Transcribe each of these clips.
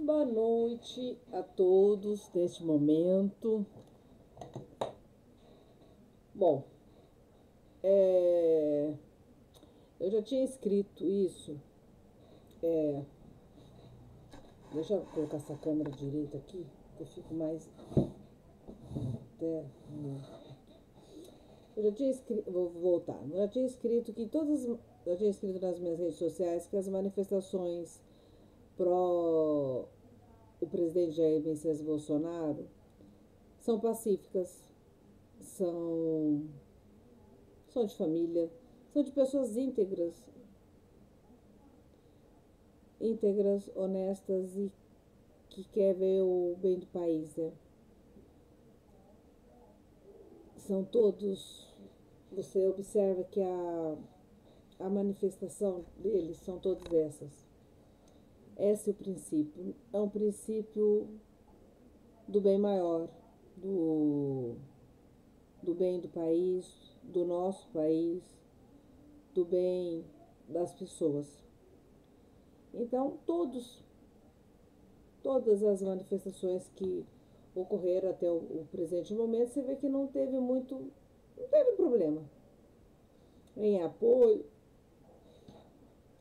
Boa noite a todos neste momento. Bom, eu já tinha escrito isso. Deixa eu colocar essa câmera direita aqui, que eu fico mais. Até, eu já tinha escrito. Vou voltar. Eu já tinha escrito que todas. Eu tinha escrito nas minhas redes sociais que as manifestações pró o presidente Jair Messias Bolsonaro são pacíficas, são são de família, são de pessoas íntegras, honestas e que quer ver o bem do país, né? São todos, você observa que a manifestação deles são todas essas. Esse é o princípio, é um princípio do bem maior, do, do bem do país, do nosso país, do bem das pessoas. Então, todas as manifestações que ocorreram até o presente momento, você vê que não teve problema em apoio,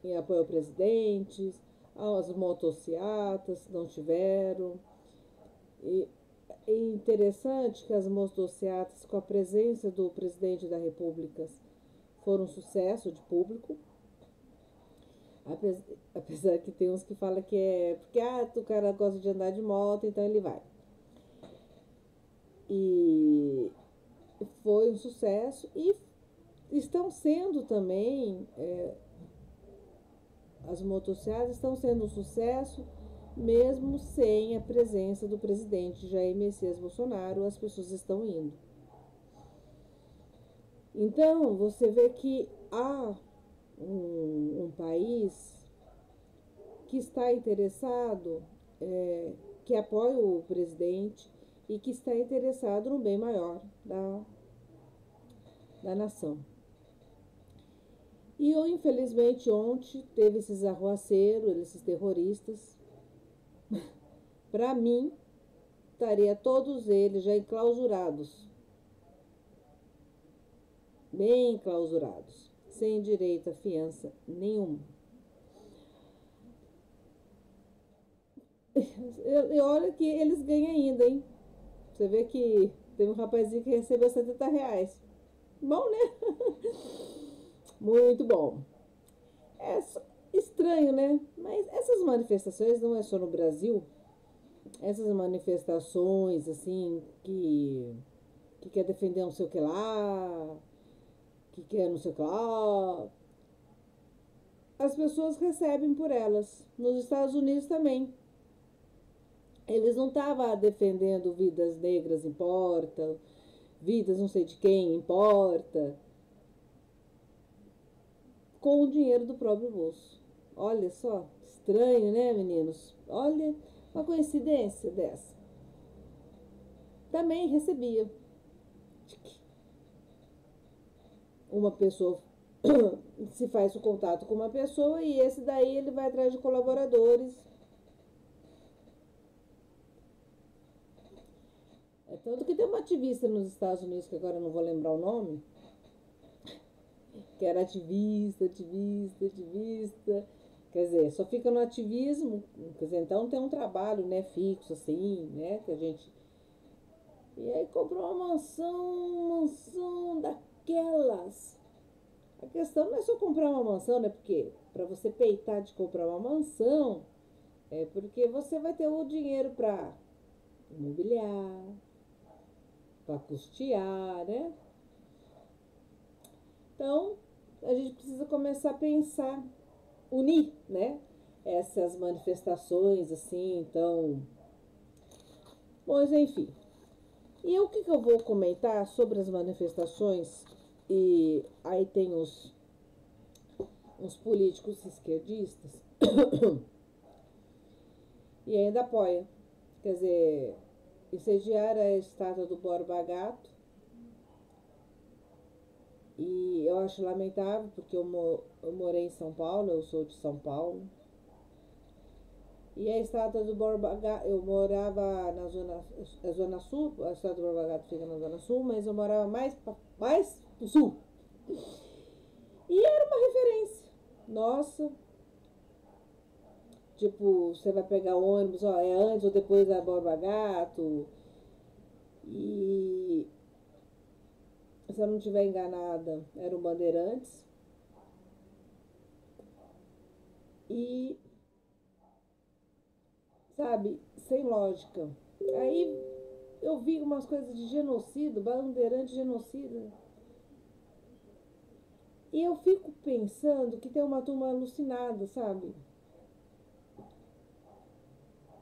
em apoio ao presidente, as motocicletas não tiveram. E é interessante que as motocicletas, com a presença do presidente da República, foram um sucesso de público. Apesar que tem uns que falam que é porque o cara gosta de andar de moto, então ele vai. E foi um sucesso e estão sendo também, as motocicletas estão sendo um sucesso mesmo sem a presença do presidente Jair Messias Bolsonaro, as pessoas estão indo. Então você vê que há um país que está interessado, que apoia o presidente e que está interessado no bem maior da nação. E infelizmente ontem teve esses arruaceiros, esses terroristas. Para mim, estaria todos eles já enclausurados, bem enclausurados, sem direito a fiança nenhuma. E olha que eles ganham ainda, hein? Você vê que teve um rapazinho que recebeu R$ 70. Bom, né? Muito bom. É estranho, né? Mas essas manifestações não é só no Brasil. Essas manifestações, assim, que quer defender não sei o que lá, que quer não sei o que lá. As pessoas recebem por elas. Nos Estados Unidos também. Eles não estavam defendendo vidas negras importa, vidas não sei de quem importa, com o dinheiro do próprio bolso. Olha só, estranho, né, meninos? Olha, uma coincidência dessa. Também recebia. Uma pessoa se faz o contato com uma pessoa e esse daí ele vai atrás de colaboradores. É tanto que tem uma ativista nos Estados Unidos, que agora eu não vou lembrar o nome, que era ativista. Quer dizer, só fica no ativismo, quer dizer, então tem um trabalho, né, fixo, assim, né, que a gente... E aí comprou uma mansão daquelas. A questão não é só comprar uma mansão, né, porque para você peitar de comprar uma mansão, é porque você vai ter o dinheiro para imobiliar, para custear, né? Então, a gente precisa começar a pensar, unir, né? Essas manifestações, assim, então... Mas, enfim. E o que eu vou comentar sobre as manifestações? E aí tem uns políticos esquerdistas e ainda apoia. Quer dizer, incendiar a estátua do Borba Gato. E eu acho lamentável, porque eu morei em São Paulo, eu sou de São Paulo. E a estátua do Borba Gato, eu morava na zona sul, a estátua do Borba Gato fica na zona sul, mas eu morava mais no sul. E era uma referência. Nossa, tipo, você vai pegar o ônibus, ó, é antes ou depois da Borba Gato. E se eu não estiver enganada, era o Bandeirantes. E, sabe, sem lógica. Aí eu vi umas coisas de genocídio, Bandeirante genocida. E eu fico pensando que tem uma turma alucinada, sabe?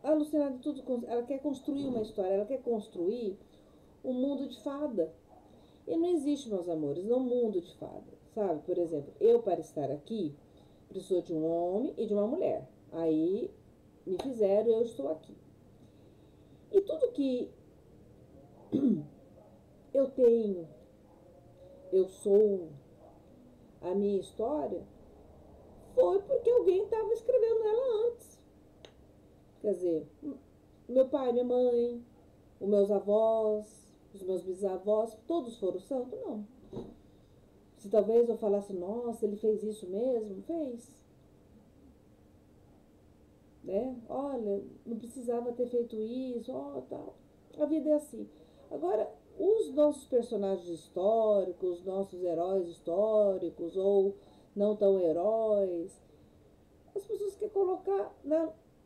Alucinada de tudo. Ela quer construir uma história, ela quer construir um mundo de fada. E não existe, meus amores, não mundo de fada. Sabe? Por exemplo, eu para estar aqui preciso de um homem e de uma mulher. Aí me fizeram, eu estou aqui. E tudo que eu tenho, eu sou, a minha história, foi porque alguém estava escrevendo ela antes. Quer dizer, meu pai, minha mãe, os meus avós, os meus bisavós, todos foram santos? Não. Se talvez eu falasse, nossa, ele fez isso mesmo, fez. Né? Olha, não precisava ter feito isso, ó, tal. A vida é assim. Agora, os nossos personagens históricos, nossos heróis históricos, ou não tão heróis, as pessoas querem colocar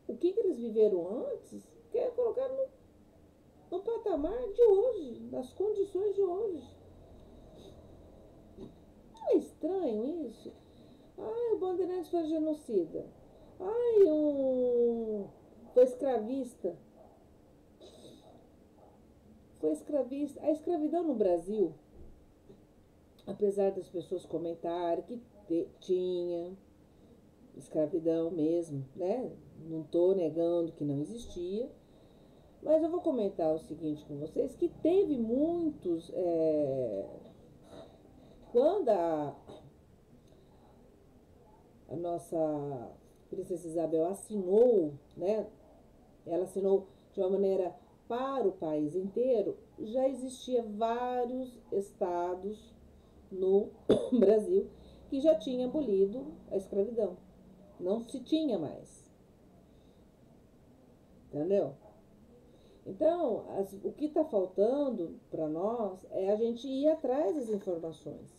o que eles viveram antes, querem colocar no patamar de hoje, nas condições de hoje. Não é estranho isso? Ai, o Bandeirantes foi genocida. Ai, foi escravista. Foi escravista. A escravidão no Brasil, apesar das pessoas comentarem que tinha escravidão mesmo, né? Não estou negando que não existia. Mas eu vou comentar o seguinte com vocês, que teve muitos... quando a nossa princesa Isabel assinou, né? Ela assinou de uma maneira para o país inteiro, já existia vários estados no Brasil que já tinha abolido a escravidão. Não se tinha mais. Entendeu? Então, o que está faltando para nós é a gente ir atrás das informações.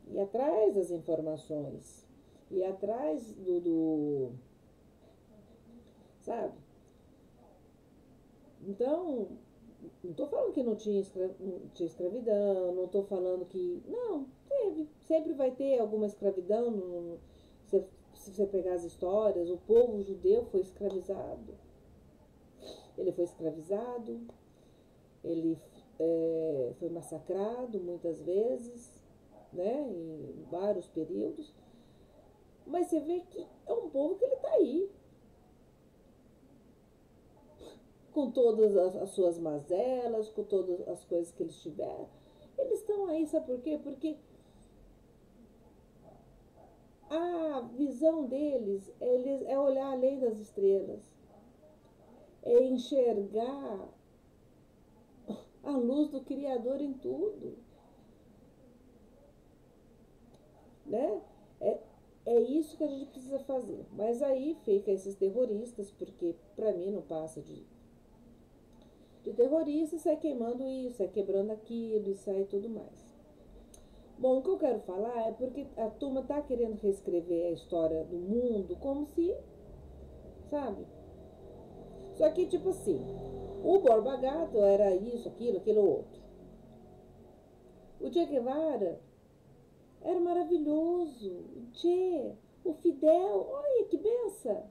Ir atrás das informações. Ir atrás sabe? Então, não estou falando que não tinha escravidão, não estou falando que... Não, teve. Sempre vai ter alguma escravidão. Se você pegar as histórias, o povo judeu foi escravizado. Ele foi escravizado, ele foi massacrado muitas vezes, né, em vários períodos. Mas você vê que é um povo que ele está aí, com todas as suas mazelas, com todas as coisas que eles tiveram. Eles estão aí, sabe por quê? Porque a visão deles é olhar além das estrelas, é enxergar a luz do Criador em tudo, né? É isso que a gente precisa fazer. Mas aí fica esses terroristas, porque para mim não passa de terrorista, sai queimando isso, sai quebrando aquilo e sai tudo mais. Bom, o que eu quero falar é porque a turma tá querendo reescrever a história do mundo como se, sabe? Só que, tipo assim, o Borba Gato era isso, aquilo outro. O Che Guevara era maravilhoso. Che, o Fidel, olha que benção.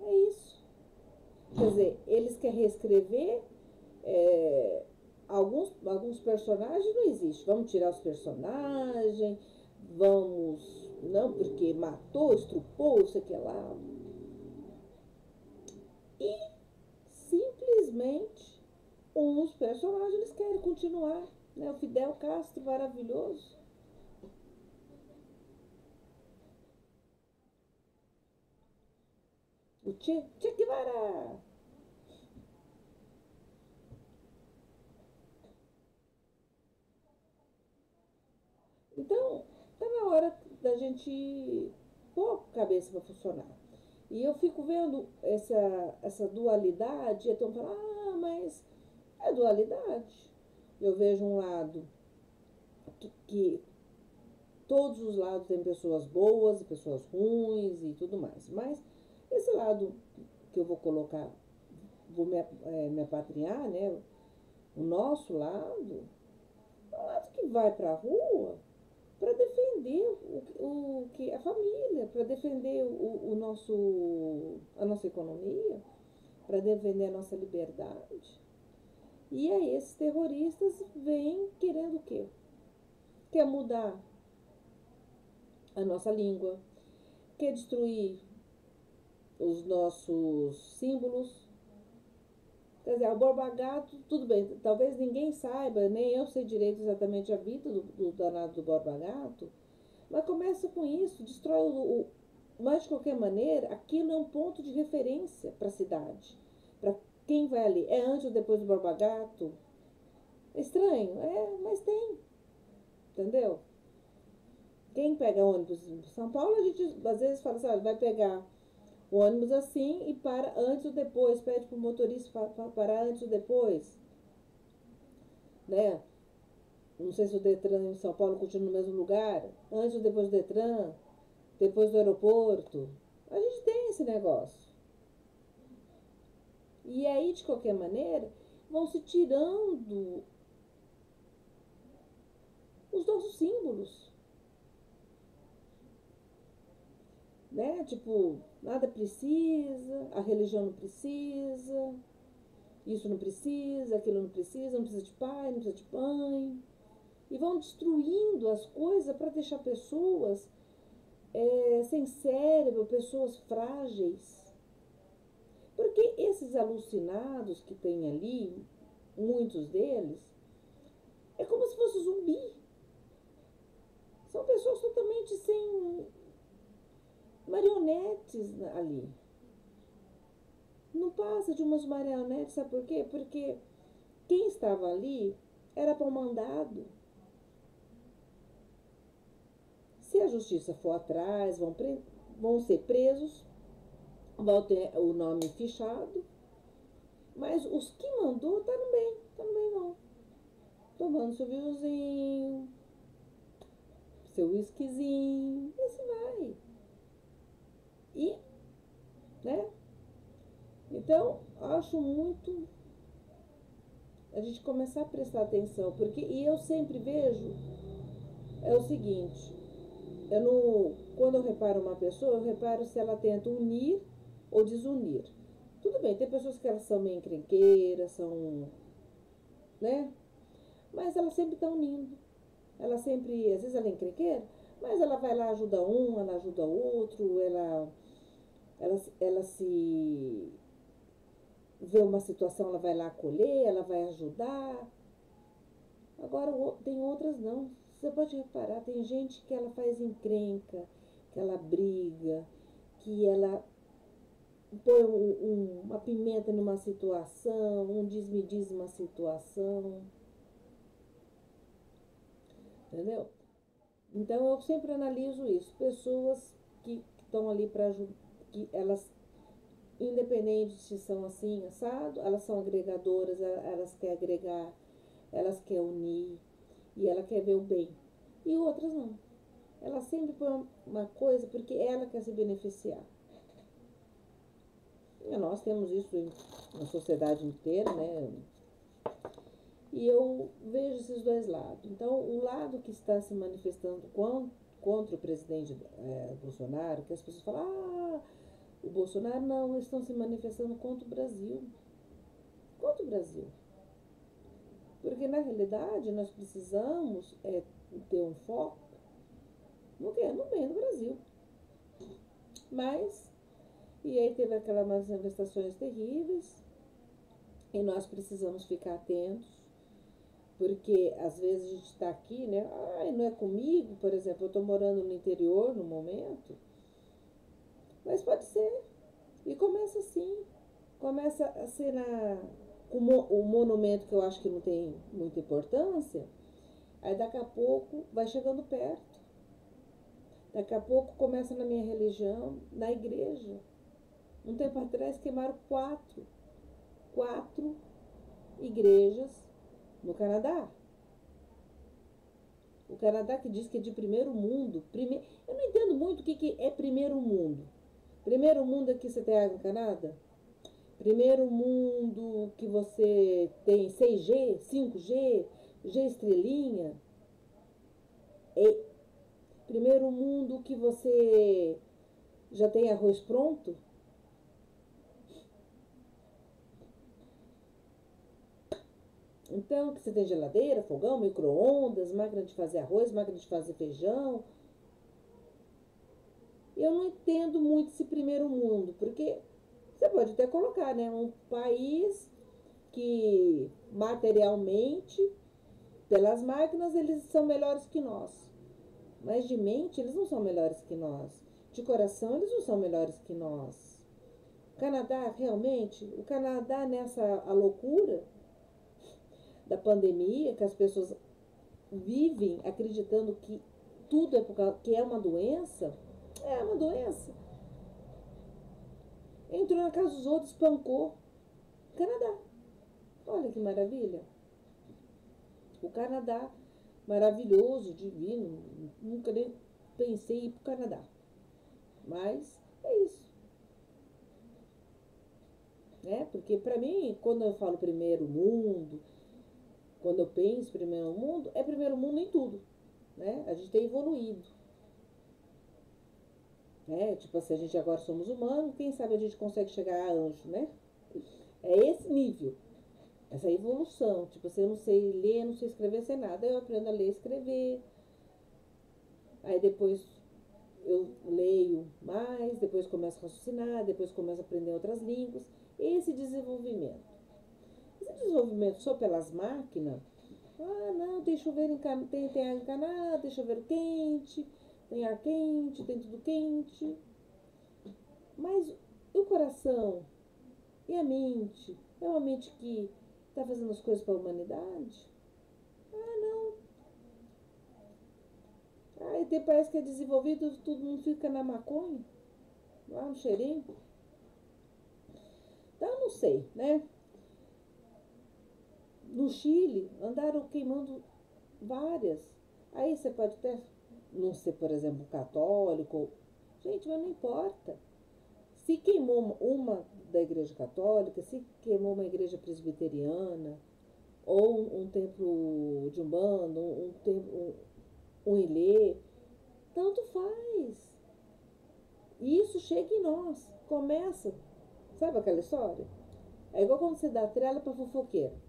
É isso. Quer dizer, eles querem reescrever alguns personagens, não existe. Vamos tirar os personagens, vamos... Não, porque matou, estrupou, isso aqui lá. E simplesmente uns personagens eles querem continuar. Né? O Fidel Castro, maravilhoso. Che Guevara! Então, tá na hora da gente pôr a cabeça para funcionar. E eu fico vendo essa dualidade, então falo, mas é dualidade. Eu vejo um lado que todos os lados têm pessoas boas e pessoas ruins e tudo mais. Mas esse lado que eu vou colocar, vou me apatriar, né? O nosso lado, é um lado que vai para a rua para defender o que a família, para defender a nossa economia, para defender a nossa liberdade. E aí esses terroristas vêm querendo o quê? Quer mudar a nossa língua, quer destruir os nossos símbolos. Quer dizer, o Borba Gato, tudo bem, talvez ninguém saiba, nem eu sei direito exatamente a vida do danado do Borba Gato, mas começa com isso, destrói mas de qualquer maneira, aquilo é um ponto de referência para a cidade. Para quem vai ali, é antes ou depois do Borba Gato? É estranho, mas tem, entendeu? Quem pega ônibus em São Paulo, a gente às vezes fala assim, vai pegar o ônibus assim e para antes ou depois, pede para o motorista parar antes ou depois, né? Não sei se o Detran em São Paulo continua no mesmo lugar, antes ou depois do Detran, depois do aeroporto. A gente tem esse negócio. E aí, de qualquer maneira, vão se tirando os nossos símbolos, né? Tipo, nada precisa, a religião não precisa, isso não precisa, aquilo não precisa de pai, não precisa de mãe. E vão destruindo as coisas para deixar pessoas sem cérebro, pessoas frágeis. Porque esses alucinados que tem ali, muitos deles, é como se fosse zumbi. São pessoas totalmente sem marionetes ali. Não passa de umas marionetes, sabe por quê? Porque quem estava ali era para o mandado. Se a justiça for atrás, vão ser presos, vão ter o nome fichado, mas os que mandou tá no bem não. Tomando seu vinhozinho, seu whiskyzinho, e assim vai. E, né? Então, acho muito a gente começar a prestar atenção, porque e eu sempre vejo é o seguinte, eu não, quando eu reparo uma pessoa, eu reparo se ela tenta unir ou desunir. Tudo bem, tem pessoas que elas são meio encrenqueiras, são, né? Mas elas sempre estão unindo. Ela sempre, às vezes ela é encrenqueira, mas ela vai lá, ajuda um, ela ajuda o outro, ela se vê uma situação, ela vai lá acolher, ela vai ajudar. Agora tem outras não. Você pode reparar, tem gente que ela faz encrenca, que ela briga, que ela põe uma pimenta numa situação, um diz-me-diz numa situação, entendeu? Então eu sempre analiso isso. Pessoas que estão ali para ajudar, que elas, independente se são assim, assado, elas são agregadoras, elas querem agregar, elas querem unir e ela quer ver o bem. E outras não. Ela sempre põe uma coisa porque ela quer se beneficiar. E nós temos isso na sociedade inteira, né? E eu vejo esses dois lados. Então, o lado que está se manifestando contra o presidente Bolsonaro, que as pessoas falam, o Bolsonaro não, eles estão se manifestando contra o Brasil. Contra o Brasil. Porque, na realidade, nós precisamos ter um foco no quê? No bem do Brasil. Mas, e aí teve aquelas manifestações terríveis, e nós precisamos ficar atentos, porque às vezes a gente está aqui, né? Não é comigo, por exemplo, eu estou morando no interior no momento, mas pode ser. E começa assim, começa a ser o monumento que eu acho que não tem muita importância, aí daqui a pouco vai chegando perto. Daqui a pouco começa na minha religião, na igreja. Um tempo atrás queimaram quatro igrejas no Canadá. O Canadá que diz que é de primeiro mundo. Eu não entendo muito o que é primeiro mundo. Primeiro mundo é que você tem água no Canadá? Primeiro mundo que você tem 6G, 5G, G estrelinha. É primeiro mundo que você já tem arroz pronto. Então, que você tem geladeira, fogão, micro-ondas, máquina de fazer arroz, máquina de fazer feijão. Eu não entendo muito esse primeiro mundo, porque você pode até colocar, né? Um país que materialmente, pelas máquinas, eles são melhores que nós. Mas de mente, eles não são melhores que nós. De coração, eles não são melhores que nós. O Canadá, realmente, o Canadá nessa a loucura da pandemia, que as pessoas vivem acreditando que tudo é que é uma doença. Entrou na casa dos outros, espancou. Canadá. Olha que maravilha. O Canadá, maravilhoso, divino. Nunca nem pensei em ir pro Canadá. Mas é isso. Né? Porque para mim, quando eu falo primeiro mundo, quando eu penso primeiro mundo, é primeiro mundo em tudo. Né? A gente tem evoluído. Né? Tipo assim, a gente agora somos humanos, quem sabe a gente consegue chegar a anjo, né? É esse nível, essa evolução. Tipo assim, eu não sei ler, não sei escrever, sei nada. Eu aprendo a ler e escrever. Aí depois eu leio mais, depois começo a raciocinar, depois começo a aprender outras línguas. Esse desenvolvimento. Esse desenvolvimento só pelas máquinas. Ah, não, tem chuveiro tem ar encanado, tem chuveiro quente, tem ar quente, tem tudo quente. Mas e o coração? E a mente? É uma mente que está fazendo as coisas para a humanidade? Ah, não. Ah, e parece que é desenvolvido, todo mundo fica na maconha, lá no cheirinho. Então, não sei, né? No Chile, andaram queimando várias. Aí você pode até não ser, por exemplo, católico. Gente, mas não importa. Se queimou uma da igreja católica, se queimou uma igreja presbiteriana, ou um templo de Umbanda, um ilê, tanto faz. Isso chega em nós. Começa. Sabe aquela história? É igual quando você dá trela para fofoqueiro.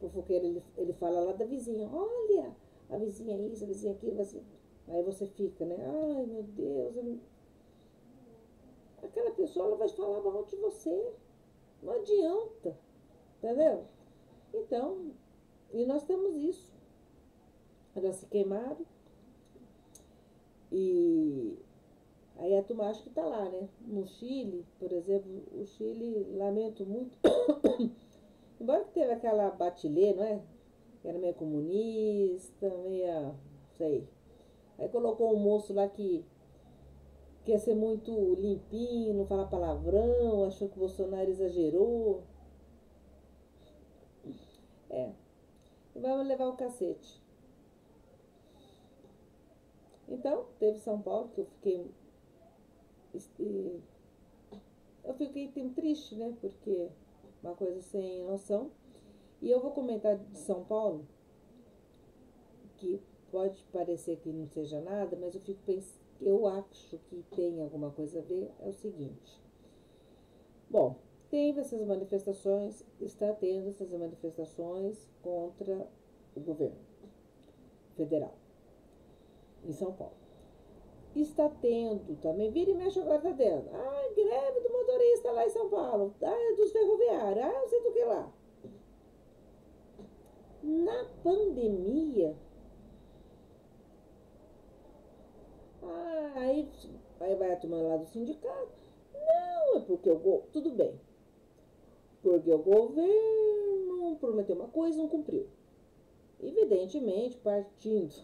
O fofoqueiro, ele fala lá da vizinha. Olha, a vizinha isso, a vizinha aquilo. Assim. Aí você fica, né? Ai, meu Deus. Aquela pessoa, ela vai falar mal de você. Não adianta. Entendeu? Então, e nós temos isso. Elas se queimaram. E aí a turma acha que tá lá, né? No Chile, por exemplo, o Chile, lamento muito. Embora que teve aquela Bachelet, não é? Que era meio comunista, meia, sei. Aí colocou um moço lá que quer ser muito limpinho, não fala palavrão, achou que o Bolsonaro exagerou. É, vai levar o cacete. Então, teve São Paulo, que eu fiquei triste, né? Porque uma coisa sem noção. E eu vou comentar de São Paulo, que pode parecer que não seja nada, mas eu fico pensando, eu acho que tem alguma coisa a ver, é o seguinte. Bom, teve essas manifestações, está tendo essas manifestações contra o governo federal em São Paulo. Está tendo também, vira e mexe agora tá tendo. Ah, greve do motorista lá em São Paulo. Ah, dos ferroviários. Ah, não sei do que lá. Na pandemia, aí vai a turma lá do sindicato. Não, Não, é porque tudo bem. Porque o governo prometeu uma coisa e não cumpriu. Evidentemente, partindo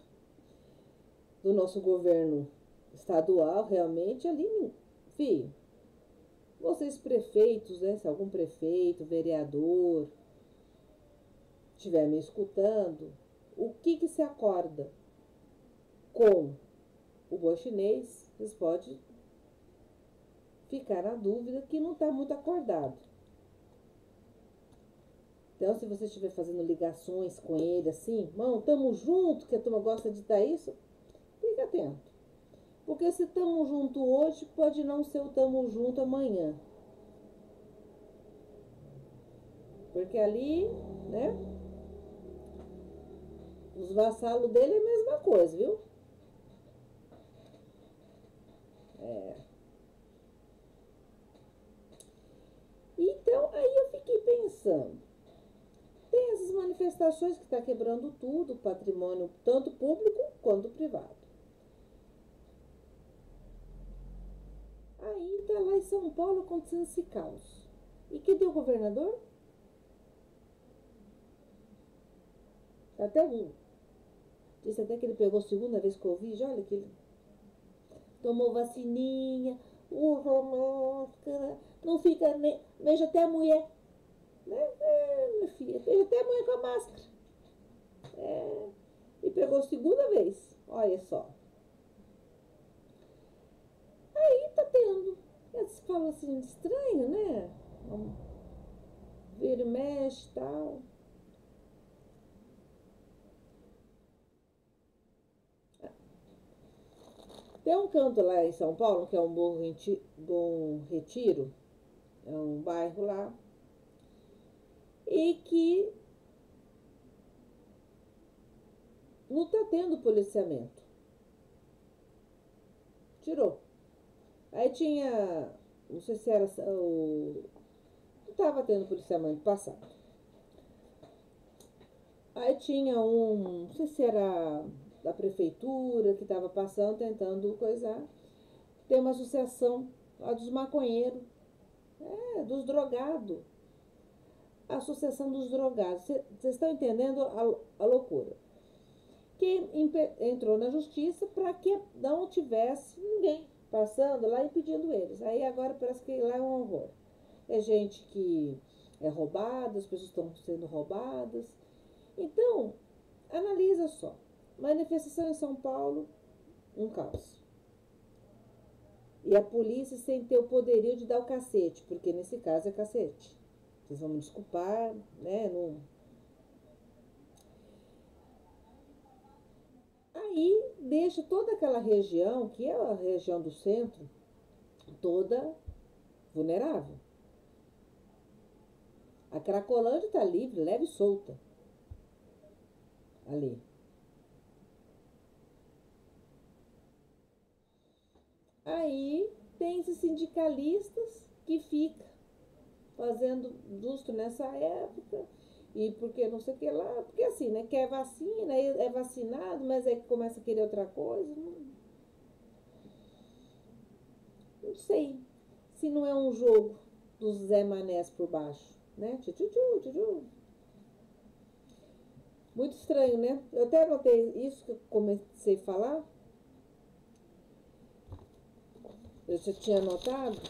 do nosso governo estadual, realmente ali, filho, vocês prefeitos, né? Se algum prefeito, vereador estiver me escutando, o que se acorda com o boi chinês, vocês podem ficar na dúvida que não está muito acordado. Então, se você estiver fazendo ligações com ele assim, irmão, tamo junto, que a turma gosta de dar isso, fica atento. Porque se tamo junto hoje, pode não ser o tamo junto amanhã. Porque ali, né, os vassalos dele é a mesma coisa, viu? É. Então, aí eu fiquei pensando, tem essas manifestações que está quebrando tudo, o patrimônio tanto público quanto privado. Aí tá lá em São Paulo acontecendo esse caos. E que deu o governador? Até um. Disse até que ele pegou a segunda vez Covid, olha que ele tomou vacininha, usa máscara, não fica nem. Veja até a mulher. Né? Minha filha, veja até a mulher com a máscara. É, e pegou a segunda vez. Olha só. Aí tá tendo. Eles falam assim, estranho, né? Vira e mexe e tal. Tem um canto lá em São Paulo, que é um Bom Retiro, é um bairro lá, e que não tá tendo policiamento. Tirou. Aí tinha, não sei se era o. Não tava tendo policiamento passado. Aí tinha não sei se era da prefeitura que estava passando, tentando coisar. Tem uma associação lá dos maconheiros, dos drogados. A associação dos drogados. Vocês estão entendendo a loucura? Que entrou na justiça para que não tivesse ninguém passando lá impedindo eles. Aí agora parece que lá é um horror. É gente que é roubada, as pessoas estão sendo roubadas. Então, analisa só. Manifestação em São Paulo, um caos. E a polícia sem ter o poderio de dar o cacete, porque nesse caso é cacete. Vocês vão me desculpar, né? Não. Aí deixa toda aquela região, que é a região do centro, toda vulnerável. A Cracolândia está livre, leve e solta. Ali. Aí tem esses sindicalistas que ficam fazendo justo nessa época. E porque não sei o que lá, porque assim, né? Quer vacina, é vacinado, mas aí começa a querer outra coisa. Não sei se não é um jogo dos Zé Manés por baixo, né? Tchu, tchu, tchu. Muito estranho, né? Eu até anotei isso que eu comecei a falar. Eu já tinha anotado.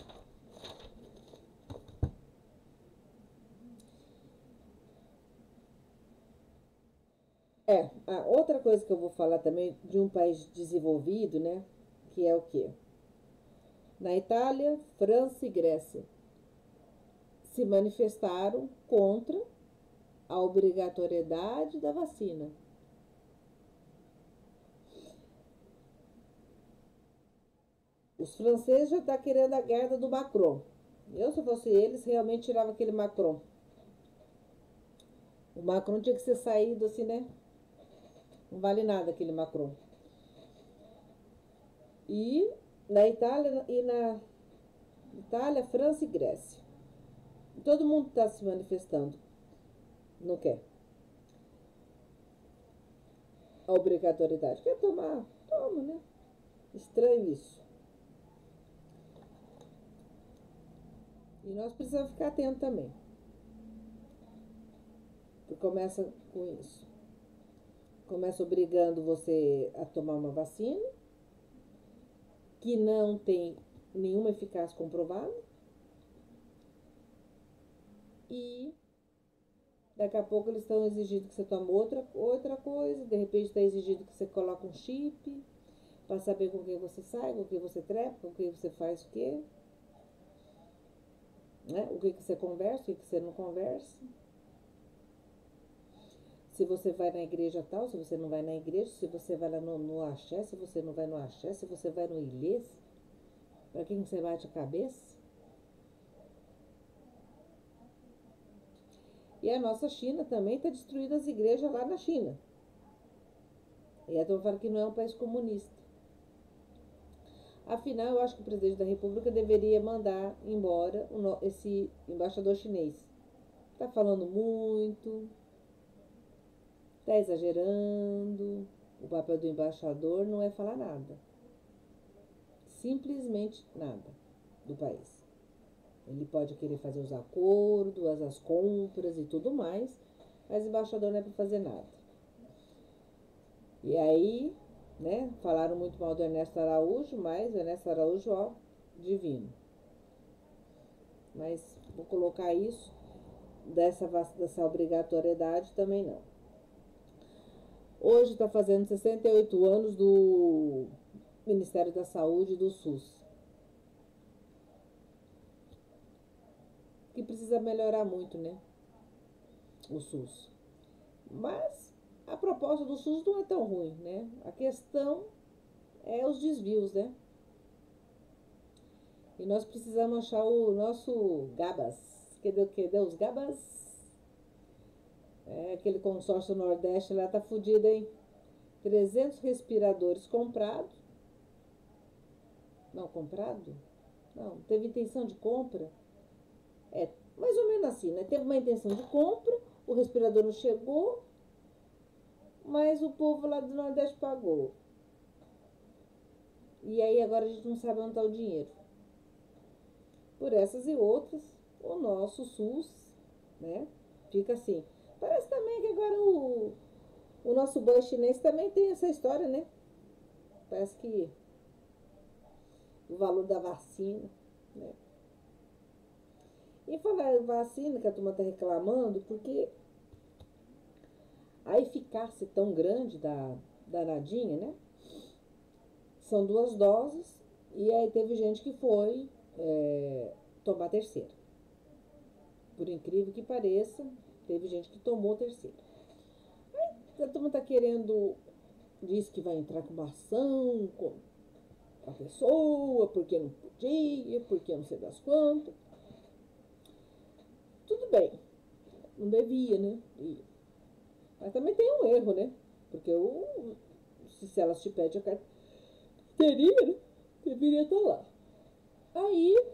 A outra coisa que eu vou falar também de um país desenvolvido, né? Que é o quê? Na Itália, França e Grécia se manifestaram contra a obrigatoriedade da vacina. Os franceses já estão querendo a guerra do Macron. Eu, se fosse eles, realmente tirava aquele Macron. O Macron tinha que ser saído assim, né? Não vale nada aquele Macron. E na Itália, França e Grécia. Todo mundo está se manifestando. Não quer. A obrigatoriedade. Quer tomar? Toma, né? Estranho isso. precisa ficar atento também. Porque começa com isso. Começa obrigando você a tomar uma vacina que não tem nenhuma eficácia comprovada. E daqui a pouco eles estão exigindo que você tome outra coisa. De repente está exigindo que você coloque um chip para saber com quem você sai, com quem você trepa, com quem você faz o quê. Né? O que você conversa, o que você não conversa. Se você vai na igreja tal, se você não vai na igreja, se você vai lá no axé, se você não vai no axé, se você vai no ilês, para quem você bate a cabeça. E a nossa China também está destruindo as igrejas lá na China. E então fala que não é um país comunista. Afinal, eu acho que o presidente da República deveria mandar embora esse embaixador chinês. Está falando muito, está exagerando. O papel do embaixador não é falar nada. Simplesmente nada do país. Ele pode querer fazer os acordos, as compras e tudo mais, mas o embaixador não é para fazer nada. E aí, né, falaram muito mal do Ernesto Araújo, mas o Ernesto Araújo, ó, divino. Mas vou colocar isso, dessa obrigatoriedade também não. Hoje está fazendo 68 anos do Ministério da Saúde e do SUS. Que precisa melhorar muito, né? O SUS. Mas a proposta do SUS não é tão ruim, né? A questão é os desvios, né? E nós precisamos achar o nosso Gabas. Cadê os Gabas? É, aquele consórcio Nordeste lá tá fudido, hein? 300 respiradores comprados. Não, comprado? Não, teve intenção de compra. É, mais ou menos assim, né? Teve uma intenção de compra, o respirador não chegou, mas o povo lá do Nordeste pagou. E aí agora a gente não sabe onde está o dinheiro. Por essas e outras, o nosso SUS, né? Fica assim. Parece também que agora o nosso boy chinês também tem essa história, né? Parece que o valor da vacina, né? E falar em vacina, que a turma tá reclamando, porque a eficácia tão grande da nadinha, né? São 2 doses, e aí teve gente que foi tomar a terceira. Por incrível que pareça, teve gente que tomou a terceira. Aí a turma tá querendo, diz que vai entrar com uma ação com a pessoa, porque não podia, porque não sei das quantas. Tudo bem, não devia, né? Mas também tem um erro, né? Porque se elas te pedem a carteirinha, né? Deveria estar lá. Aí,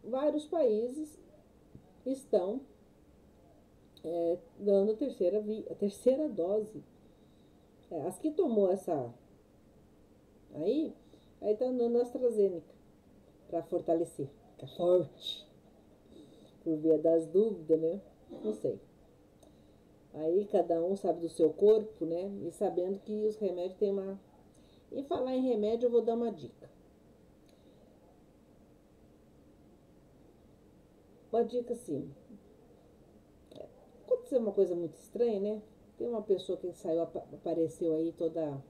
vários países estão dando a terceira dose. As que tomou essa aí tá dando AstraZeneca para fortalecer. Fica forte. Por via das dúvidas, né? Não sei. Aí cada um sabe do seu corpo, né? E sabendo que os remédios têm uma. E falar em remédio, eu vou dar uma dica. Uma dica assim. Aconteceu uma coisa muito estranha, né? Tem uma pessoa que apareceu aí toda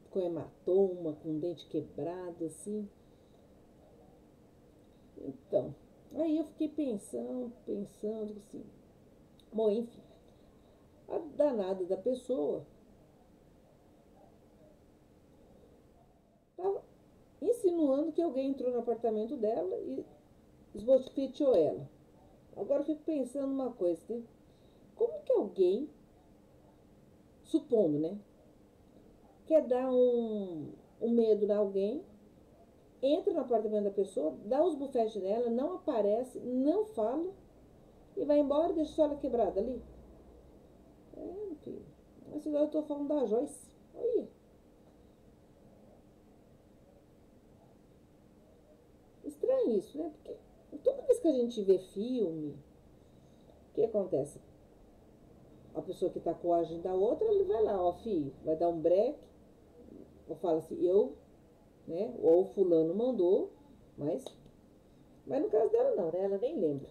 com hematoma, com dente quebrado, assim. Então, aí eu fiquei pensando assim. Bom, enfim. A danada da pessoa tava insinuando que alguém entrou no apartamento dela e esbofeteou ela. Agora eu fico pensando uma coisa, né? Como que alguém, supondo, né, quer dar um medo em alguém, entra no apartamento da pessoa, dá os bufetes nela, não aparece, não fala e vai embora e deixa só ela quebrada ali? Meu filho. Mas agora eu tô falando da Joyce. Olha. isso, né? Porque toda vez que a gente vê filme, o que acontece? A pessoa que tá coagindo a outra, ele vai lá, ó, filho, vai dar um breque, ou fala assim, eu, né? Ou o fulano mandou, mas, mas no caso dela não, né? Ela nem lembra.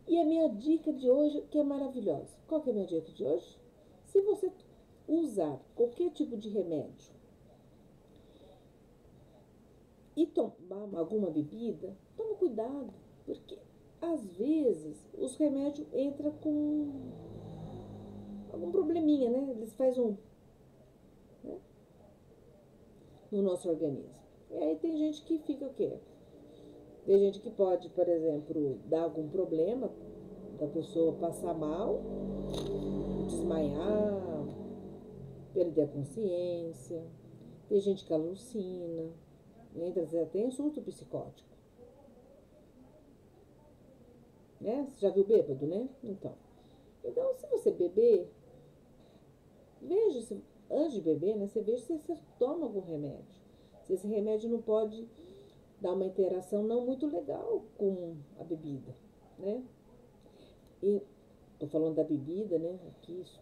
E a minha dica de hoje, que é maravilhosa. Qual que é a minha dica de hoje? Se você usar qualquer tipo de remédio e tomar alguma bebida, toma cuidado, porque às vezes os remédios entram com algum probleminha, né? Eles fazem né, no nosso organismo. E aí tem gente que fica o quê? Tem gente que pode, por exemplo, dar algum problema da pessoa passar mal, desmaiar, perder a consciência. Tem gente que alucina, entra até em surto psicótico. Né? Você já viu bêbado, né? Então, se você beber, veja se, antes de beber, né? Você veja se você toma algum remédio. Se esse remédio não pode dar uma interação não muito legal com a bebida, né? E tô falando da bebida, né? Aqui isso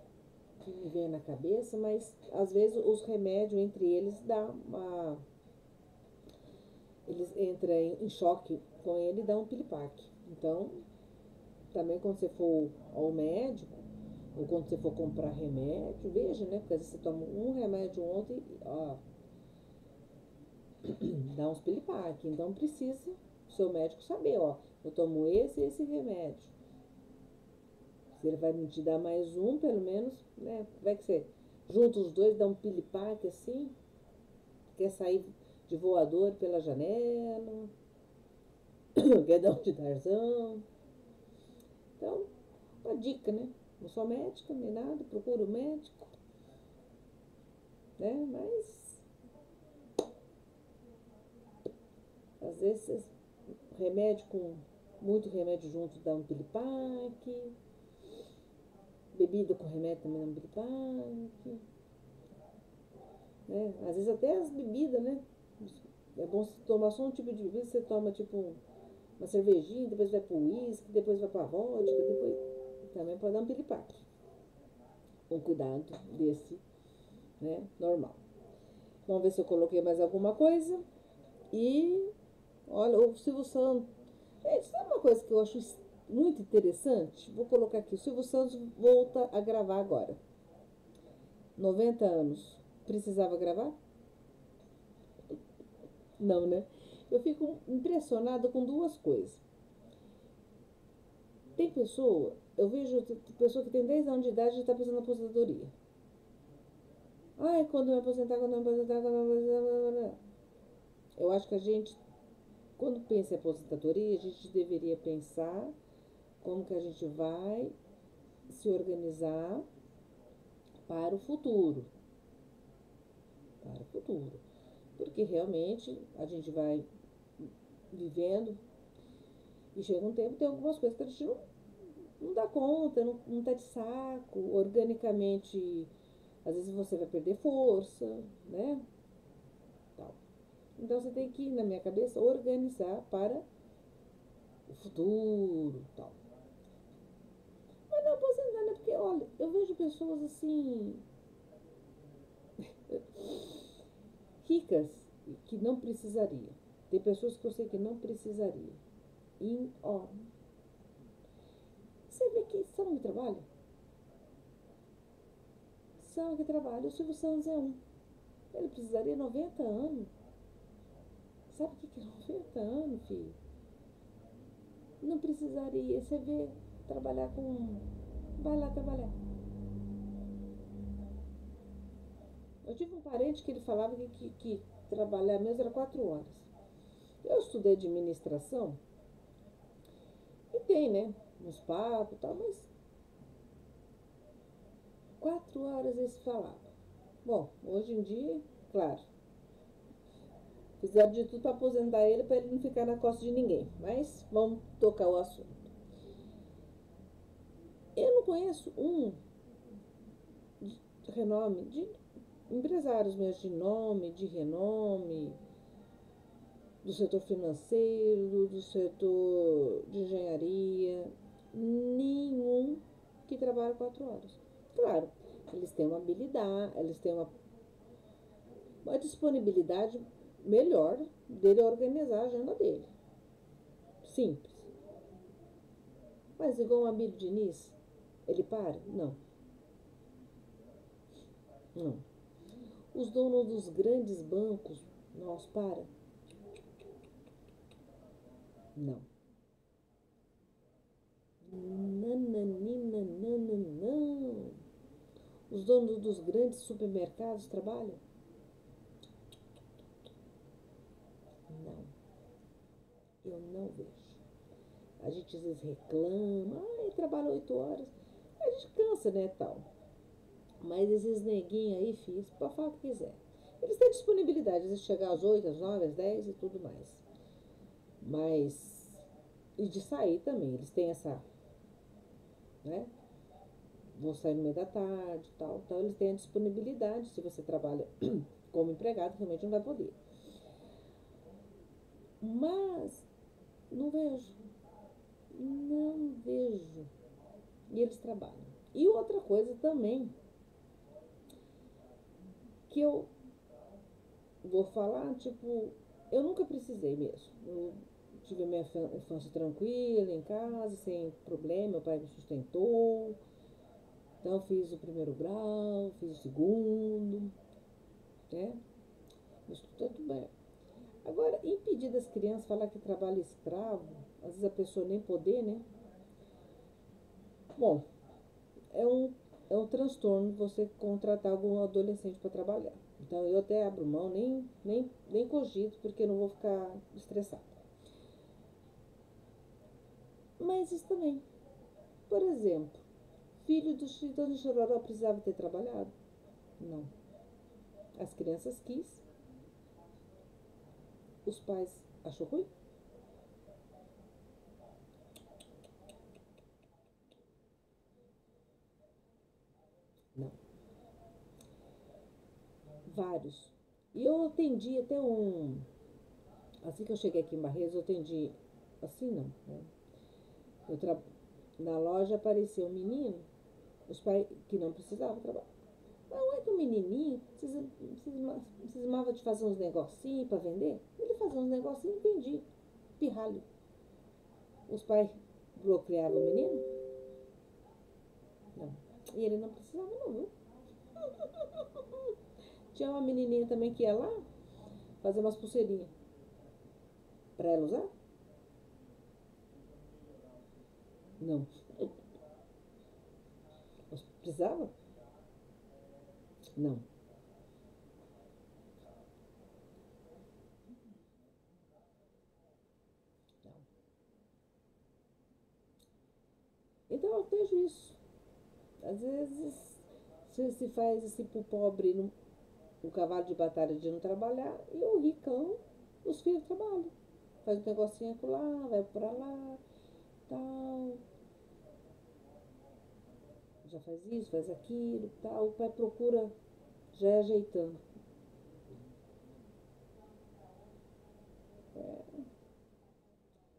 que me vem na cabeça, mas às vezes os remédios entre eles dá uma. Eles entram em choque com ele e dá um pilipaque. Então, também quando você for ao médico, ou quando você for comprar remédio, veja, né? Porque às vezes você toma um remédio ontem, ó, dá uns pilipaque. Então precisa o seu médico saber, ó, eu tomo esse e esse remédio. Se ele vai me te dar mais um, pelo menos, né? Vai que você junta os dois, dá um pilipaque assim, quer sair de voador pela janela, quer dar um de Tarzão. Então, uma dica, né? Não sou médica nem nada, procuro médico, né? Mas às vezes remédio com muito remédio junto dá um pilipaque, bebida com remédio também dá um pilipaque, né? Às vezes até as bebidas, né? É bom você tomar só um tipo de bebida, você toma tipo uma cervejinha, depois vai pro uísque, depois vai pra vodka, depois também pode dar um piripaque. Com cuidado desse, né, normal. Vamos ver se eu coloquei mais alguma coisa. E, olha, o Silvio Santos. Gente, sabe uma coisa que eu acho muito interessante? Vou colocar aqui. O Silvio Santos volta a gravar agora. 90 anos. Precisava gravar? Não, né? Eu fico impressionada com duas coisas. Tem pessoa, eu vejo pessoa que tem 10 anos de idade e está pensando na aposentadoria. Ai, quando me aposentar, quando me aposentar, quando me aposentar. Eu acho que a gente, quando pensa em aposentadoria, a gente deveria pensar como que a gente vai se organizar para o futuro. Para o futuro. Porque realmente a gente vai vivendo e chega um tempo, tem algumas coisas que a gente não dá conta, não tá de saco, organicamente, às vezes você vai perder força, né? Tal. Então você tem que, na minha cabeça, organizar para o futuro, tal. Mas não aposentar, né? Porque, olha, eu vejo pessoas assim, ricas, que não precisaria. Tem pessoas que eu sei que não precisaria. E, ó, você vê que são que trabalha? São que trabalha. O Silvio Santos é um. Ele precisaria 90 anos. Sabe o que é 90 anos, filho? Não precisaria. Você vê trabalhar com. Vai lá trabalhar. Eu tive um parente que ele falava que trabalhar mesmo era 4 horas. Eu estudei administração e tem, né? Uns papos e tal, mas 4 horas eles falavam. Bom, hoje em dia, claro, fizeram de tudo para aposentar ele, para ele não ficar na costa de ninguém. Mas vamos tocar o assunto. Eu não conheço um de renome, de empresários mesmo, de nome, de renome, do setor financeiro, do setor de engenharia, nenhum que trabalha 4 horas. Claro, eles têm uma habilidade, eles têm uma disponibilidade melhor dele organizar a agenda dele. Simples. Mas igual o Amir Diniz, ele para? Não. Não. Os donos dos grandes bancos, nós para? Não. Nananina, não. Os donos dos grandes supermercados trabalham? Não. Eu não vejo. A gente às vezes reclama, ai, trabalha 8 horas. A gente cansa, né, tal. Mas esses neguinhos aí, filhos, pode falar o que quiser. Eles têm disponibilidade, às vezes chegar às 8, às 9, às 10 e tudo mais. Mas, e de sair também, eles têm essa, né? Vão sair no meio da tarde e tal. Então, eles têm a disponibilidade. Se você trabalha como empregado, realmente não vai poder. Mas, não vejo. Não vejo. E eles trabalham. E outra coisa também, que eu vou falar, tipo, eu nunca precisei mesmo. Eu tive a minha infância tranquila, em casa, sem problema, meu pai me sustentou. Então eu fiz o primeiro grau, fiz o segundo, né? Mas tudo bem. Agora, impedir das crianças falar que trabalho escravo, às vezes a pessoa nem poder, né? Bom, é um, é um transtorno você contratar algum adolescente para trabalhar. Então eu até abro mão, nem cogito, porque eu não vou ficar estressada. Mas isso também. Por exemplo, filho do Chitão de Chororó precisava ter trabalhado? Não. As crianças quis, os pais achou ruim? Não. Vários. E eu atendi até um. Assim que eu cheguei aqui em Barreiros, eu atendi. Assim não, né? Eu tra... Na loja apareceu um menino, os pais que não precisavam trabalhar. Não é que o menininho precisava de fazer uns negocinhos para vender. Ele fazia uns negocinhos e vendia. Pirralho. Os pais bloqueavam o menino? Não. E ele não precisava não, viu? Tinha uma menininha também que ia lá fazer umas pulseirinhas para ela usar? Não. Mas precisava? Não. Não. Então eu vejo isso. Às vezes se faz assim pro pobre o cavalo de batalha de não trabalhar e o ricão, os filhos trabalham. Faz um negocinho lá, vai pra lá, tal. Já faz isso, faz aquilo, tal. O pai procura já ir ajeitando.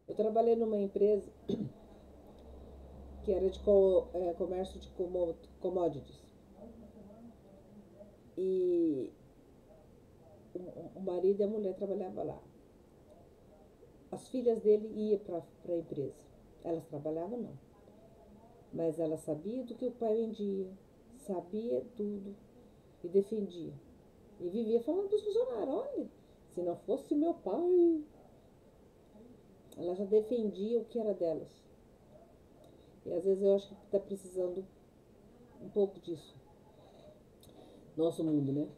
Eu trabalhei numa empresa que era de comércio de commodities. E o marido e a mulher trabalhavam lá. As filhas dele iam para a empresa. Elas trabalhavam não. Mas ela sabia do que o pai vendia, sabia tudo e defendia. E vivia falando para os funcionários, olha, se não fosse meu pai, ela já defendia o que era delas. E às vezes eu acho que está precisando um pouco disso. Nosso mundo, né?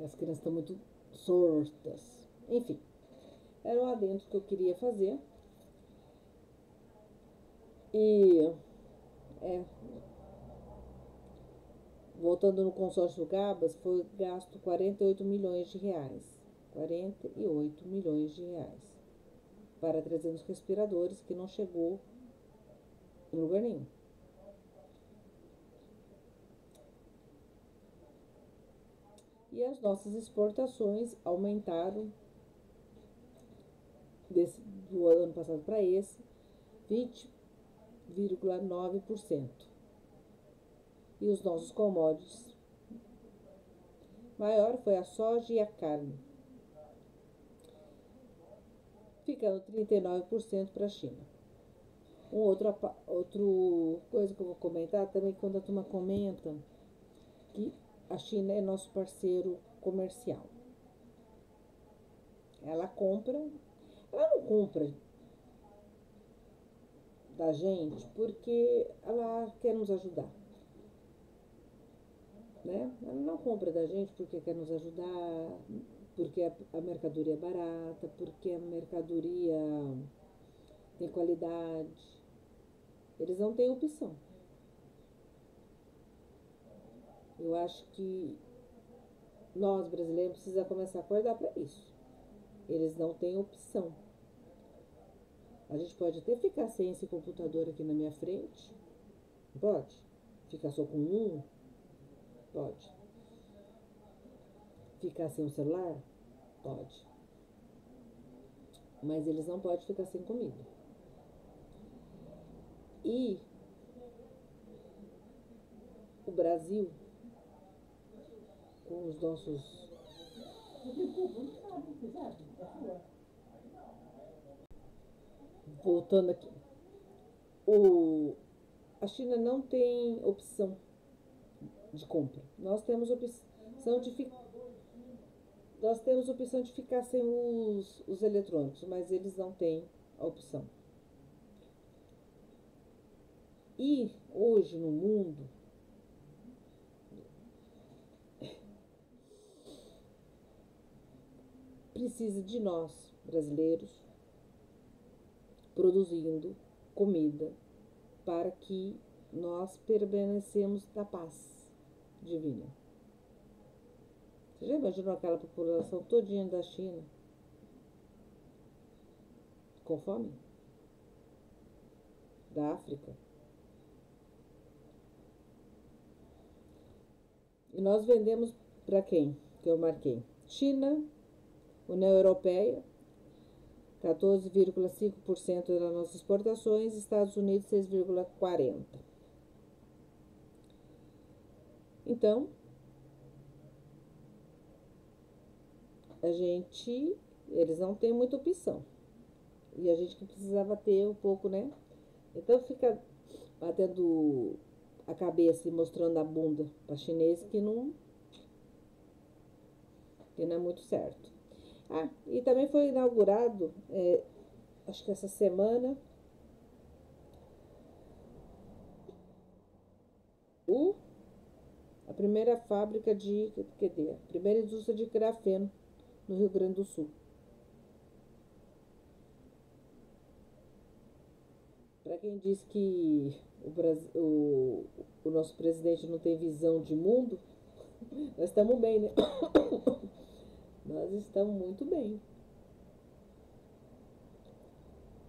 As crianças estão muito sortas. Enfim, era um adendo que eu queria fazer. E, é, voltando no consórcio Gabas, foi gasto 48 milhões de reais. 48 milhões de reais. Para 300 respiradores que não chegou em lugar nenhum. E as nossas exportações aumentaram do ano passado para esse, 20,9%. E os nossos commodities, maior foi a soja e a carne, ficando 39% para a China. Outro coisa que eu vou comentar também, quando a turma comenta que a China é nosso parceiro comercial. Ela não compra da gente porque ela quer nos ajudar, né? Ela não compra da gente porque quer nos ajudar, porque a mercadoria é barata, porque a mercadoria tem qualidade. Eles não têm opção. Eu acho que nós brasileiros precisamos começar a acordar para isso. Eles não têm opção. A gente pode até ficar sem esse computador aqui na minha frente. Pode. Ficar só com um? Pode. Ficar sem o celular? Pode. Mas eles não podem ficar sem comida. E o Brasil, com os nossos. Voltando aqui. A China não tem opção de compra. Nós temos opção de ficar sem os eletrônicos, mas eles não têm a opção. E hoje no mundo, precisa de nós, brasileiros, produzindo comida para que nós permanecemos da paz divina. Você já imaginou aquela população todinha da China com fome? Da África? E nós vendemos para quem? Que eu marquei. China, União Europeia, 14,5% das nossas exportações, Estados Unidos 6,40%. Então, eles não têm muita opção. E a gente que precisava ter um pouco, né? Então fica batendo a cabeça e mostrando a bunda para chinês que não é muito certo. Ah, e também foi inaugurado, acho que essa semana, a primeira fábrica a primeira indústria de grafeno no Rio Grande do Sul. Para quem diz que o nosso presidente não tem visão de mundo, nós estamos bem, né? Nós estamos muito bem.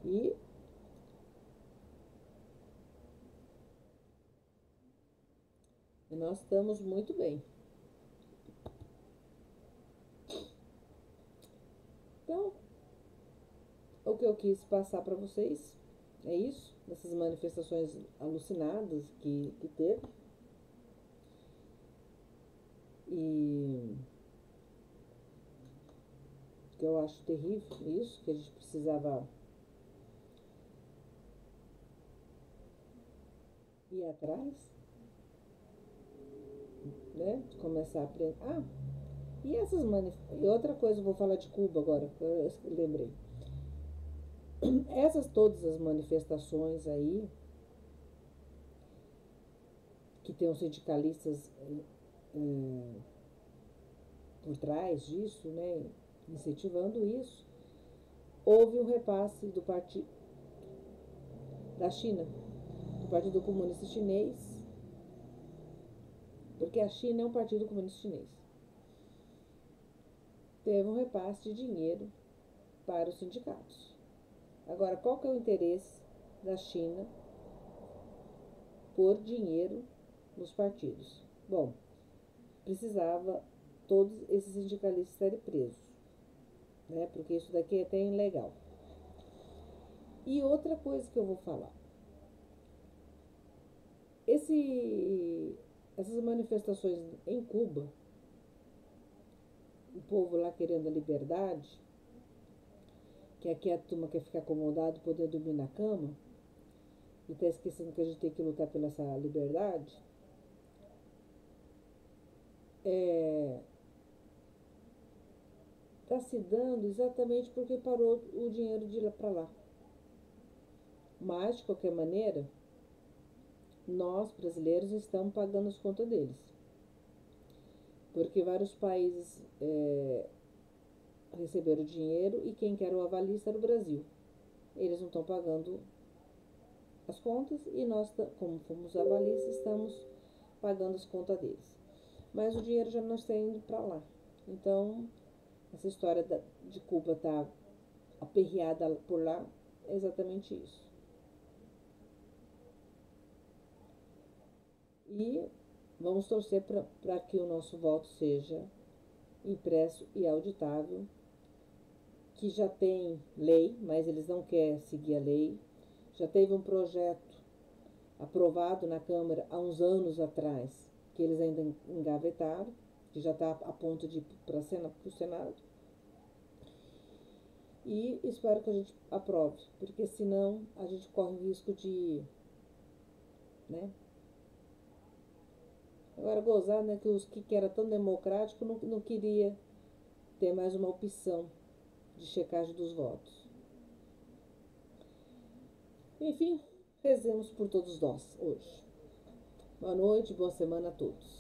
E nós estamos muito bem. Então, o que eu quis passar para vocês é isso, essas manifestações alucinadas que teve. E que eu acho terrível isso, que a gente precisava ir atrás, né? De começar a aprender. Ah, e outra coisa, eu vou falar de Cuba agora, que eu lembrei. Essas todas as manifestações aí, que tem os sindicalistas por trás disso, né? Incentivando isso, houve um repasse do partido da China, do Partido Comunista Chinês, porque a China é um partido comunista chinês. Teve um repasse de dinheiro para os sindicatos. Agora, qual que é o interesse da China por dinheiro nos partidos? Bom, precisava todos esses sindicalistas serem presos, né? Porque isso daqui é até ilegal. E outra coisa que eu vou falar. Essas manifestações em Cuba, o povo lá querendo a liberdade, que aqui a turma quer ficar acomodado, poder dormir na cama, e tá esquecendo que a gente tem que lutar pela essa liberdade, tá se dando exatamente porque parou o dinheiro de lá para lá. Mas, de qualquer maneira, nós, brasileiros, estamos pagando as contas deles. Porque vários países receberam dinheiro e quem quer o avalista era o Brasil. Eles não estão pagando as contas e nós, como fomos avalistas, estamos pagando as contas deles. Mas o dinheiro já não está indo para lá. Então, essa história de Cuba estar aperreada por lá é exatamente isso. E vamos torcer para que o nosso voto seja impresso e auditável, que já tem lei, mas eles não querem seguir a lei. Já teve um projeto aprovado na Câmara há uns anos atrás, que eles ainda engavetaram, que já está a ponto de ir para o Senado. E espero que a gente aprove, porque senão a gente corre o risco de, né? Agora gozar, né, que os que era tão democrático não queria ter mais uma opção de checagem dos votos. Enfim, rezemos por todos nós hoje. Boa noite, boa semana a todos.